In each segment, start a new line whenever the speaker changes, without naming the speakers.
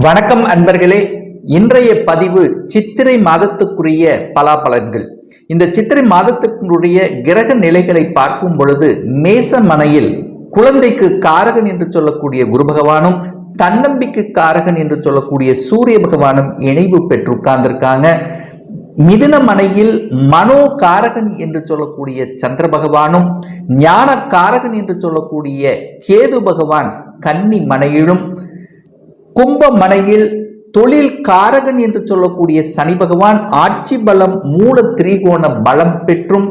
வணக்கம் அன்பர்களே. இன்றைய பதிவு சித்திரை மாதத்துக்குரிய பலாபலன்கள். இந்த சித்திரை மாதத்துக்குரிய கிரக நிலைகளை பார்க்கும் பொழுது மேசமனையில் குழந்தைக்கு காரகன் என்று சொல்லக்கூடிய குரு பகவானும் தன்னம்பிக்கை காரகன் என்று சொல்லக்கூடிய சூரிய பகவானும் இணைவு பெற்று உட்கார்ந்திருக்காங்க. மிதுன மனையில் மனோ காரகன் என்று சொல்லக்கூடிய சந்திர பகவானும் ஞான காரகன் என்று சொல்லக்கூடிய கேது பகவான் கன்னி மனையிலும், கும்ப மனையில் தொழில் காரகன் என்று சொல்லக்கூடிய சனி பகவான் ஆட்சி பலம் மூல திரிகோண பலம் பெற்றும்,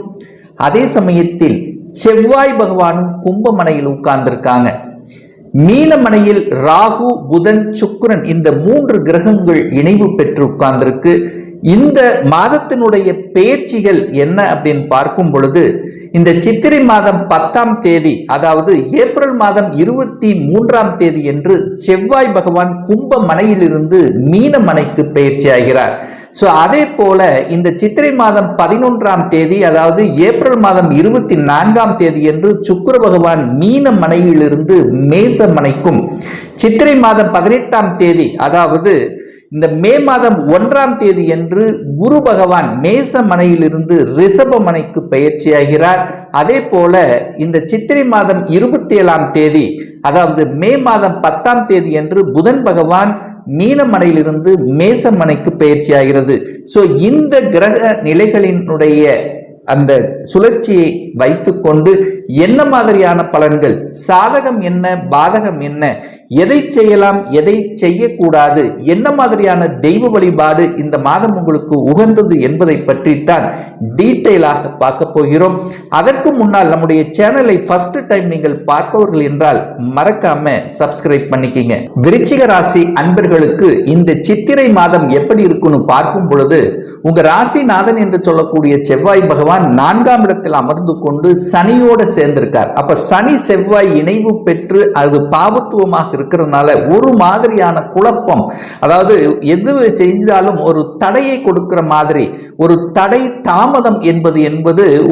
அதே சமயத்தில் செவ்வாய் பகவானும் கும்ப மனையில் உட்கார்ந்திருக்காங்க. மீனமனையில் ராகு புதன் சுக்கிரன் இந்த 3 கிரகங்கள் இணைவு பெற்று உட்கார்ந்திருக்கு. இந்த மாதத்தினுடைய பெயர்ச்சிகள் என்ன அப்படின்னு பார்க்கும் பொழுது, இந்த சித்திரை மாதம் 10ஆம் தேதி, அதாவது ஏப்ரல் மாதம் 23ஆம் தேதி என்று செவ்வாய் பகவான் கும்ப மனையிலிருந்து மீன மனைக்கு பெயர்ச்சி ஆகிறார். அதே போல இந்த சித்திரை மாதம் 11ஆம் தேதி, அதாவது ஏப்ரல் மாதம் 24ஆம் தேதி என்று சுக்கிர பகவான் மீன மனையிலிருந்து மேச மனைக்கும், சித்திரை மாதம் 18ஆம் தேதி, அதாவது இந்த மே மாதம் 1ஆம் தேதி என்று குரு பகவான் மேச மனையிலிருந்து ரிஷப மனைக்கு பெயர்ச்சியாகிறார். அதே போல இந்த சித்திரை மாதம் 27ஆம் தேதி, அதாவது மே மாதம் 10ஆம் தேதி என்று புதன் பகவான் மீனமனையிலிருந்து மேசமனைக்கு பெயர்ச்சியாகிறது. இந்த கிரக நிலைகளினுடைய அந்த சுழற்சியை வைத்துக்கொண்டு என்ன மாதிரியான பலன்கள், சாதகம் என்ன பாதகம் என்ன, எதை செய்யலாம் எதை செய்யக்கூடாது, என்ன மாதிரியான தெய்வ வழிபாடு இந்த மாதம் உங்களுக்கு உகந்தது என்பதை பற்றித்தான் டீட்டெயிலாக பார்க்க போகிறோம். அதற்கு முன்னால் நம்முடைய சேனலை ஃபர்ஸ்ட் டைம் நீங்கள் பார்ப்பவர்கள் என்றால் மறக்காம சப்ஸ்கிரைப் பண்ணிக்கிங்க. விருச்சிக ராசி அன்பர்களுக்கு இந்த சித்திரை மாதம் எப்படி இருக்குன்னு பார்க்கும் பொழுது, உங்க ராசிநாதன் என்று சொல்லக்கூடிய செவ்வாய் பகவான் 4ஆம் இடத்தில் அமர்ந்து கொண்டு சனியோட சேர்ந்திருக்கார். அப்ப சனி செவ்வாய் இணைவு பெற்று அது பாவத்துவமாக இருக்கிறதுனால ஒரு மாதிரியான குழப்பம், அதாவது எது செஞ்சாலும் ஒரு தடையை கொடுக்கிற மாதிரி, ஒரு தடை தாமதம் என்பது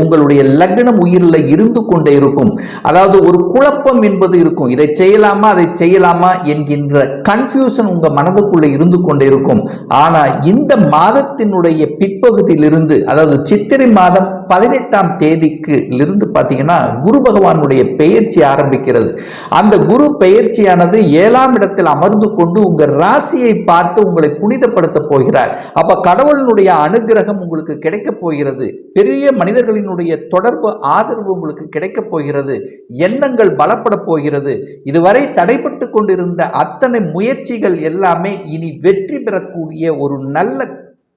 உங்களுடைய லக்னம் உயிரில் இருந்து கொண்டே இருக்கும். அதாவது ஒரு குழப்பம் என்பது இருக்கும். இதை செய்யலாமா அதை செய்யலாமா என்கின்ற கன்ஃபியூஷன் உங்க மனதுக்குள்ள இருந்து கொண்டே இருக்கும். ஆனா இந்த மாதத்தினுடைய பிற்பகுதியிலிருந்து, அதாவது சித்திரை மாதம் 18ஆம் தேதிக்கு இருந்து பார்த்தீங்கன்னா குரு பகவானுடைய பெயர்ச்சி ஆரம்பிக்கிறது. அந்த குரு பெயர்ச்சியானது 7ஆம் இடத்தில் அமர்ந்து கொண்டு உங்க ராசியை பார்த்து உங்களை புனிதப்படுத்த போகிறார். அப்ப கடவுளினுடைய அனுகிரகம் உங்களுக்கு கிடைக்க போகிறது. பெரிய மனிதர்களினுடைய தொடர்பு ஆதரவு உங்களுக்கு கிடைக்க போகிறது. எண்ணங்கள் பலப்பட போகிறது. இதுவரை தடைப்பட்டு கொண்டிருந்த அத்தனை முயற்சிகள் எல்லாமே இனி வெற்றி பெறக்கூடிய ஒரு நல்ல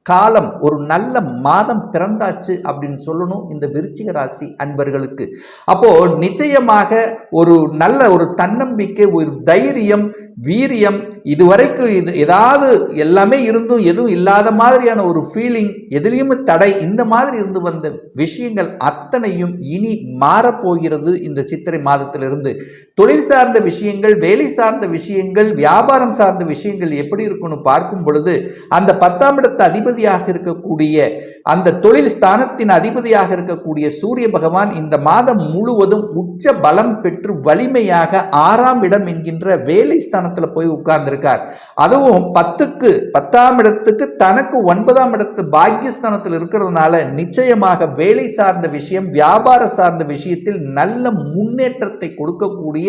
காலம், ஒரு நல்ல மாதம் பிறந்தாச்சு அப்படின்னு சொல்லணும் இந்த விருச்சிக ராசி அன்பர்களுக்கு. அப்போ நிச்சயமாக ஒரு நல்ல ஒரு தன்னம்பிக்கை, ஒரு தைரியம், வீரியம், இதுவரைக்கும் இது ஏதாவது எல்லாமே இருந்தும் எதுவும் இல்லாத மாதிரியான ஒரு ஃபீலிங், எதிலையும் தடை, இந்த மாதிரி இருந்து வந்த விஷயங்கள் அத்தனையும் இனி மாறப்போகிறது. இந்த சித்திரை மாதத்திலிருந்து தொழில் சார்ந்த விஷயங்கள், வேலை சார்ந்த விஷயங்கள், வியாபாரம் சார்ந்த விஷயங்கள் எப்படி இருக்குன்னு பார்க்கும் பொழுது, அந்த 10ஆம் இடத்து அதிபதியாக இருக்கக்கூடிய, அந்த தொழில் ஸ்தானத்தின் அதிபதியாக இருக்கக்கூடிய சூரிய பகவான் இந்த மாதம் முழுவதும் உச்ச பலம் பெற்று வலிமையாக 6ஆம் இடம் என்கின்ற வேலை ஸ்தானத்தில் போய் உட்கார்ந்திருக்கார். அதுவும் 10ஆம் இடத்துக்கு தனக்கு 9ஆம் இடத்து பாக்கியஸ்தானத்தில் இருக்கிறதுனால நிச்சயமாக வேலை சார்ந்த விஷயம், வியாபார சார்ந்த விஷயத்தில் நல்ல முன்னேற்றத்தை கொடுக்கக்கூடிய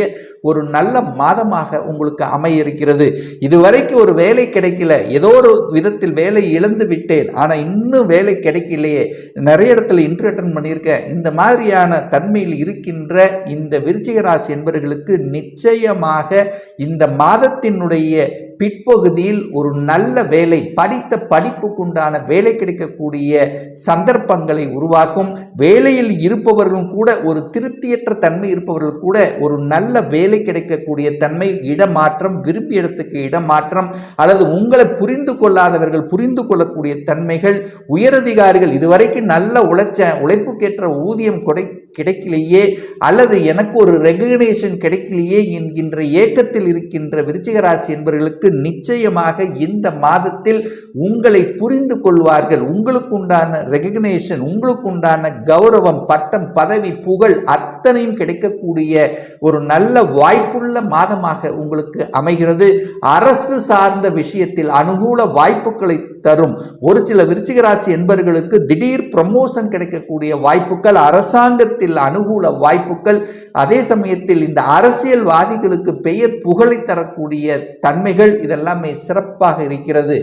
ஒரு நல்ல மாதமாக உங்களுக்கு அமைய இருக்கிறது. இதுவரைக்கும் ஒரு வேலை கிடைக்கல, ஏதோ ஒரு விதத்தில் வேலை இழந்து விட்டேன், ஆனா இன்னும் வேலை கிடைக்கலையே, நிறைய இடத்துல இன்டர்வியூ அட்டெண்ட் பண்ணியிருக்கேன், இந்த மாதிரியான தன்மையில் இருக்கின்ற இந்த விருச்சிக ராசி என்பவர்களுக்கு நிச்சயமாக இந்த மாதத்தினுடைய பிற்பகுதியில் ஒரு நல்ல வேலை, படித்த படிப்புக்குண்டான வேலை கிடைக்கக்கூடிய சந்தர்ப்பங்களை உருவாக்கும். வேலையில் இருப்பவர்களும் கூட, ஒரு திருப்தியற்ற தன்மை இருப்பவர்கள் கூட ஒரு நல்ல வேலை கிடைக்கக்கூடிய தன்மை, இடமாற்றம், விரும்பிய இடத்துக்கு இடமாற்றம், அல்லது உங்களை புரிந்து கொள்ளாதவர்கள் புரிந்து கொள்ளக்கூடிய தன்மைகள், உயரதிகாரிகள் இதுவரைக்கும் நல்ல உழைப்புக்கேற்ற ஊதியம் கிடைக்கலையே, அல்லது எனக்கு ஒரு ரெகக்னேஷன் கிடைக்கலையே என்கின்ற ஏக்கத்தில் இருக்கின்ற விருச்சிக ராசி என்பவர்களுக்கு ராசிக்காரர்களுக்கு நிச்சயமாக இந்த மாதத்தில் உங்களை புரிந்து கொள்வார்கள். உங்களுக்கு உண்டான ரெகக்னேஷன், உங்களுக்கு உண்டான கௌரவம், பட்டம், பதவி, புகழ் அத்தனையும் கிடைக்கக்கூடிய ஒரு நல்ல வாய்ப்புள்ள மாதமாக உங்களுக்கு அமைகிறது. அரசு சார்ந்த விஷயத்தில் அனுகூல வாய்ப்புகளை தரும். ஒரு சில விருச்சிக ராசி என்பவர்களுக்கு திடீர் ப்ரமோஷன் கிடைக்கக்கூடிய வாய்ப்புகள், அரசாங்கத்தில் அனுகூல வாய்ப்புகள், அதே சமயத்தில் இந்த அரசியல்வாதிகளுக்கு பெயர் புகழை தரக்கூடிய தன்மைகள் இதெல்லாமே சிறப்பாக இருக்கிறது.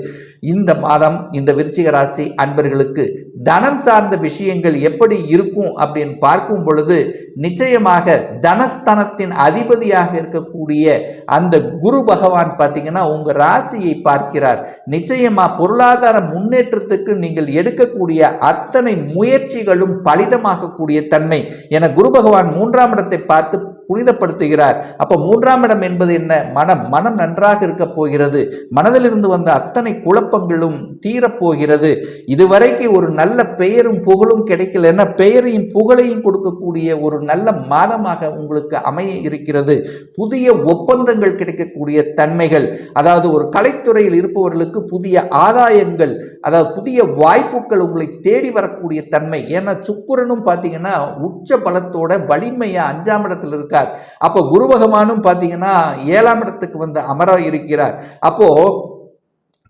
இந்த மாதம் இந்த விருச்சிக ராசி அன்பர்களுக்கு தனம் சார்ந்த விஷயங்கள் எப்படி இருக்கும் அப்படின்னு பார்க்கும் பொழுது நிச்சயமாக தனஸ்தானத்தின் அதிபதியாக இருக்கக்கூடிய அந்த குரு பகவான் பார்த்தீங்கன்னா உங்க ராசியை பார்க்கிறார். நிச்சயமா பொருளாதார முன்னேற்றத்துக்கு நீங்கள் எடுக்கக்கூடிய அத்தனை முயற்சிகளும் பலிதமாகக்கூடிய தன்மை என குரு பகவான் 3ஆம் இடத்தை பார்த்து புனிதப்படுத்துகிறார். அப்ப 3ஆம் இடம் என்பது என்ன? மனம் நன்றாக இருக்க போகிறது. மனதிலிருந்து வந்த அத்தனை குழப்பங்களும் தீரப்போகிறது. இதுவரைக்கு ஒரு நல்ல பெயரும் புகழும் கிடைக்கலன்னா பெயரையும் புகழையும் கொடுக்கக்கூடிய ஒரு நல்ல மாதமாக உங்களுக்கு அமைய இருக்கிறது. புதிய ஒப்பந்தங்கள் கிடைக்கக்கூடிய தன்மைகள், அதாவது ஒரு கலைத்துறையில் இருப்பவர்களுக்கு புதிய ஆதாயங்கள், அதாவது புதிய வாய்ப்புகள் உங்களை தேடி வரக்கூடிய தன்மை. ஏன்னா சுக்கிரனும் பார்த்தீங்கன்னா உச்ச பலத்தோட வலிமையா 5ஆம் இடத்தில் இருக்க. அப்போ குரு பகவானும் பாத்தீங்கன்னா 7ஆம் இடத்துக்கு வந்து அமர இருக்கிறார். அப்போ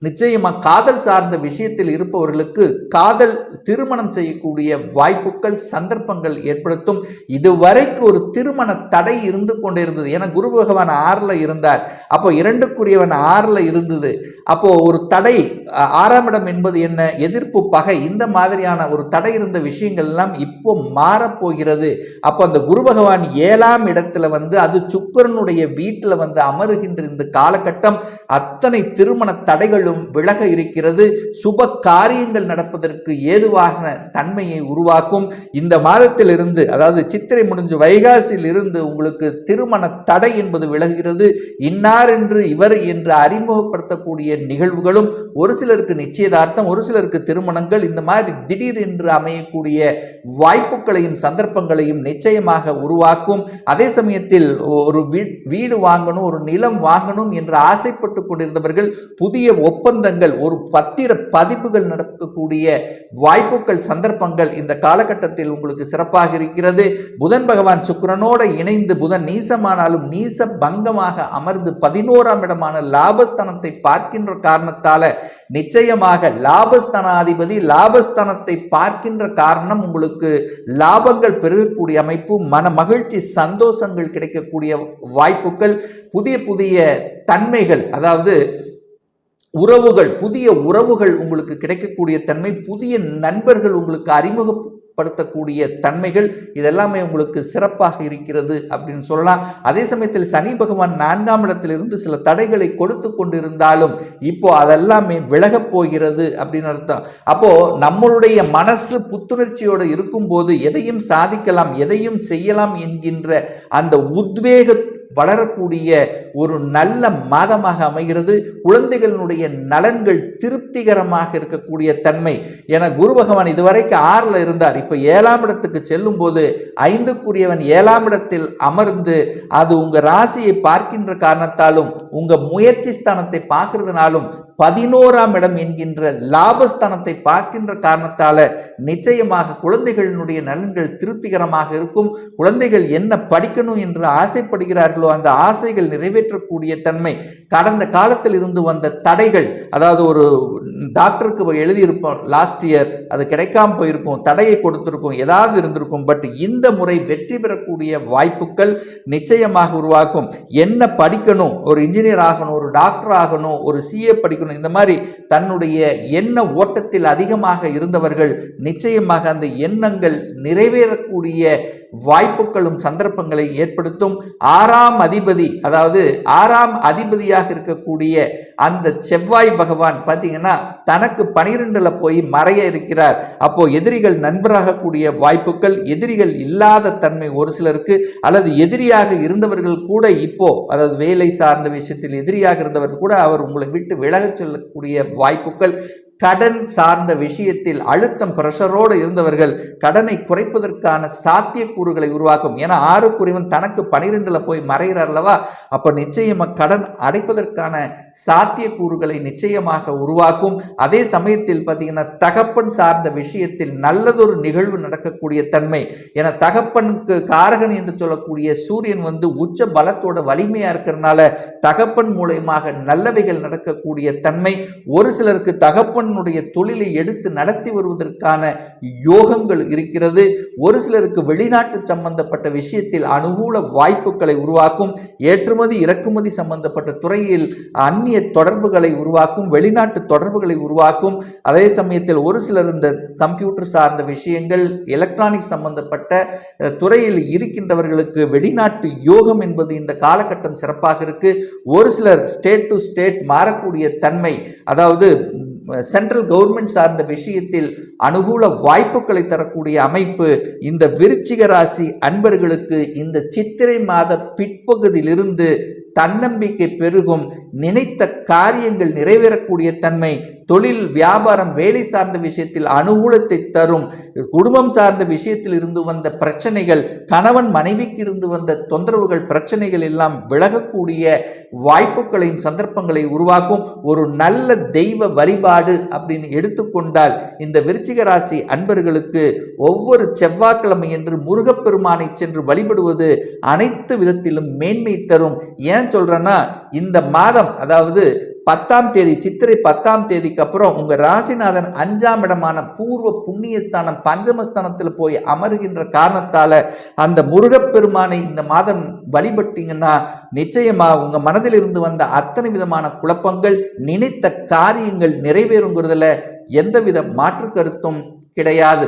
நிச்சயமா காதல் சார்ந்த விஷயத்தில் இருப்பவர்களுக்கு காதல் திருமணம் செய்யக்கூடிய வாய்ப்புகள், சந்தர்ப்பங்கள் ஏற்படுத்தும். இதுவரைக்கு ஒரு திருமண தடை இருந்து கொண்டே இருந்தது. ஏன்னா குரு பகவான் 6ல் இருந்தார். அப்போ 2க்குரியவன் 6ல் இருந்தது. அப்போ ஒரு தடை, 6ஆம் இடம் என்பது என்ன? எதிர்ப்பு, பகை, இந்த மாதிரியான ஒரு தடை இருந்த விஷயங்கள் எல்லாம் இப்போ மாறப்போகிறது. அப்போ அந்த குரு பகவான் 7ஆம் இடத்துல வந்து அது சுக்கிரனுடைய வீட்டில் வந்து அமருகின்ற இந்த காலகட்டம் அத்தனை திருமண தடைகளும் விலக இருக்கிறது. சுப காரியங்கள் நடப்பதற்கு ஏதுவாக தன்மையை உருவாக்கும். இந்த மாதத்தில் இருந்து, அதாவது சித்திரை முடிஞ்சு வைகாசியில் இருந்து உங்களுக்கு திருமண தடை என்பது விலகுகிறது. இன்னார் என்று இவர் என்று அறிமுகப்படுத்தக்கூடிய நிகழ்வுகளும், ஒரு சிலருக்கு நிச்சயதார்த்தம், ஒரு சிலருக்கு திருமணங்கள், இந்த மாதிரி திடீர் என்று அமையக்கூடிய வாய்ப்புகளையும் சந்தர்ப்பங்களையும் நிச்சயமாக உருவாக்கும். அதே சமயத்தில் ஒரு வீடு வாங்கணும், ஒரு நிலம் வாங்கணும் என்று ஆசைப்பட்டு கொண்டிருந்தவர்கள் புதிய ஒப்பந்தங்கள், ஒரு பத்திர பதிப்புகள் நடக்கக்கூடிய வாய்ப்புகள், சந்தர்ப்பங்கள் இந்த காலகட்டத்தில் உங்களுக்கு சிறப்பாக இருக்கிறது. புதன் பகவான் சுக்கிரனோடு இணைந்து, புதன் நீசமானாலும் நீச பங்கமாக அமர்ந்து 11ஆம் இடமான லாபஸ்தானத்தை பார்க்கின்ற காரணத்தால நிச்சயமாக லாபஸ்தானாதிபதி லாபஸ்தானத்தை பார்க்கின்ற காரணம் உங்களுக்கு லாபங்கள் பெருகக்கூடிய அமைப்பு, மன மகிழ்ச்சி, சந்தோஷங்கள் கிடைக்கக்கூடிய வாய்ப்புகள், புதிய புதிய தன்மைகள், அதாவது உறவுகள், புதிய உறவுகள் உங்களுக்கு கிடைக்கக்கூடிய தன்மை, புதிய நண்பர்கள் உங்களுக்கு அறிமுகப்படுத்தக்கூடிய தன்மைகள், இதெல்லாமே உங்களுக்கு சிறப்பாக இருக்கிறது அப்படின்னு சொல்லலாம். அதே சமயத்தில் சனி பகவான் 4ஆம் இடத்திலிருந்து சில தடைகளை கொடுத்து கொண்டிருந்தாலும் இப்போ அதெல்லாமே விலகப் போகிறது அப்படின்னு அர்த்தம். அப்போ நம்மளுடைய மனசு புத்துணர்ச்சியோடு இருக்கும்போது எதையும் சாதிக்கலாம், எதையும் செய்யலாம் என்கின்ற அந்த உத்வேக வளரக்கூடிய ஒரு நல்ல மாதமாக அமைகிறது. குழந்தைகளுடைய நலன்கள் திருப்திகரமாக இருக்கக்கூடிய தன்மை. என குரு பகவான் இதுவரைக்கும் 6ல் இருந்தார். இப்போ 7ஆம் இடத்துக்கு செல்லும் போது 5க்குரியவன் 7ஆம் இடத்தில் அமர்ந்து அது உங்க ராசியை பார்க்கின்ற காரணத்தாலும், உங்க முயற்சி ஸ்தானத்தை பார்க்கிறதுனாலும், 11ஆம் இடம் என்கின்ற லாபஸ்தானத்தை பார்க்கின்ற காரணத்தால நிச்சயமாக குழந்தைகளினுடைய நலன்கள் திருப்திகரமாக இருக்கும். குழந்தைகள் என்ன படிக்கணும் என்று ஆசைப்படுகிறார்களோ அந்த ஆசைகள் நிறைவேற்றக்கூடிய தன்மை. கடந்த காலத்தில் இருந்து வந்த தடைகள், அதாவது ஒரு டாக்டருக்கு எழுதியிருப்போம் லாஸ்ட் இயர், அது கிடைக்காம போயிருக்கும், தடையை கொடுத்திருக்கும், ஏதாவது இருந்திருக்கும். பட் இந்த முறை வெற்றி பெறக்கூடிய வாய்ப்புகள் நிச்சயமாக உருவாக்கும். என்ன படிக்கணும், ஒரு இன்ஜினியர் ஆகணும், ஒரு டாக்டர் ஆகணும், ஒரு சிஏ படிக்கணும், இந்த மாதிரி தன்னுடைய எண்ண ஓட்டத்தில் அதிகமாக இருந்தவர்கள் நிச்சயமாக அந்த எண்ணங்கள் நிறைவேறக்கூடிய வாய்ப்புகளும் சந்தர்ப்பங்களை ஏற்படுத்தும். 6ஆம் அதிபதி, அதாவது 6ஆம் அதிபதியாக இருக்கக்கூடிய அந்த செவ்வாய் பகவான் பார்த்தீங்கன்னா தனக்கு 12ல் போய் மறைய இருக்கிறார். அப்போ எதிரிகள் நண்பராக கூடிய வாய்ப்புகள், எதிரிகள் இல்லாத தன்மை ஒரு சிலருக்கு, அல்லது எதிரியாக இருந்தவர்கள் கூட இப்போ, அதாவது வேலை சார்ந்த விஷயத்தில் எதிரியாக இருந்தவர்கள் கூட அவர் உங்களை விட்டு விலகச் செல்லக்கூடிய வாய்ப்புகள், கடன் சார்ந்த விஷயத்தில் அழுத்தம் பிரஷரோடு இருந்தவர்கள் கடனை குறைப்பதற்கான சாத்தியக்கூறுகளை உருவாக்கும். ஏன்னா 6 தனக்கு 12ல போய் மறைகிறார் அல்லவா, அப்ப நிச்சயமா கடன் அடைப்பதற்கான சாத்தியக்கூறுகளை நிச்சயமாக உருவாக்கும். அதே சமயத்தில் பார்த்தீங்கன்னா தகப்பன் சார்ந்த விஷயத்தில் நல்லதொரு நிகழ்வு நடக்கக்கூடிய தன்மை. ஏன்னா தகப்பனுக்கு காரகன் என்று சொல்லக்கூடிய சூரியன் உச்ச பலத்தோட வலிமையா இருக்கிறதுனால தகப்பன் மூலமாக நல்லவைகள் நடக்கக்கூடிய தன்மை. ஒரு சிலருக்கு தகப்பனுடைய தொழிலை எடுத்து நடத்தி வருவதற்கான யோகங்கள் இருக்கிறது. ஒரு சிலருக்கு வெளிநாட்டு சம்பந்தப்பட்ட விஷயத்தில் அனுகூல வாய்ப்புகளை உருவாக்கும். ஏற்றுமதி இறக்குமதி சம்பந்தப்பட்ட துறையில் அந்நிய தொடர்புகளை உருவாக்கும், வெளிநாட்டு தொடர்புகளை உருவாக்கும். அதே சமயத்தில் ஒரு சிலர் இந்த கம்ப்யூட்டர் சார்ந்த விஷயங்கள், எலக்ட்ரானிக் சம்பந்தப்பட்ட துறையில் இருக்கின்றவர்களுக்கு வெளிநாட்டு யோகம் என்பது இந்த காலகட்டம் சிறப்பாக இருக்கு. ஒரு சிலர் ஸ்டேட் டு ஸ்டேட் மாறக்கூடிய தன்மை, அதாவது சென்ட்ரல் கவர்மெண்ட் சார்ந்த விஷயத்தில் அனுகூல வாய்ப்புகளை தரக்கூடிய அமைப்பு இந்த விருச்சிக ராசி அன்பர்களுக்கு இந்த சித்திரை மாத பிற்பகுதியிலிருந்து தன்னம்பிக்கை பெருகும். நினைத்த காரியங்கள் நிறைவேறக்கூடிய தன்மை. தொழில் வியாபாரம் வேலை சார்ந்த விஷயத்தில் அனுகூலத்தை தரும். குடும்பம் சார்ந்த விஷயத்தில் இருந்து வந்த பிரச்சனைகள், கணவன் மனைவிக்கு இருந்து வந்த தொந்தரவுகள், பிரச்சனைகள் எல்லாம் விலகக்கூடிய வாய்ப்புகளையும் சந்தர்ப்பங்களை உருவாக்கும். ஒரு நல்ல தெய்வ வழிபாடு அப்படின்னு எடுத்துக்கொண்டால் இந்த விருச்சிக ராசி அன்பர்களுக்கு ஒவ்வொரு செவ்வாய்க்கிழமை என்று முருகப்பெருமானை சென்று வழிபடுவது அனைத்து விதத்திலும் மேன்மை தரும். ஏன் சொல்றேன்னா இந்த மாதம், அதாவது 10ஆம் தேதி, சித்திரை 10ஆம் தேதிக்கு அப்புறம் உங்க ராசிநாதன் 5ஆம் இடமான பூர்வ புண்ணியஸ்தானம் பஞ்சமஸ்தானத்தில் போய் அமருகின்ற காரணத்தால அந்த முருகப்பெருமானை இந்த மாதம் வழிபட்டீங்கன்னா நிச்சயமா உங்க மனதில் இருந்து வந்த அத்தனை விதமான குழப்பங்கள், நினைத்த காரியங்கள் நிறைவேறுங்கிறதுல எந்தவித மாற்று கருத்தும் கிடையாது.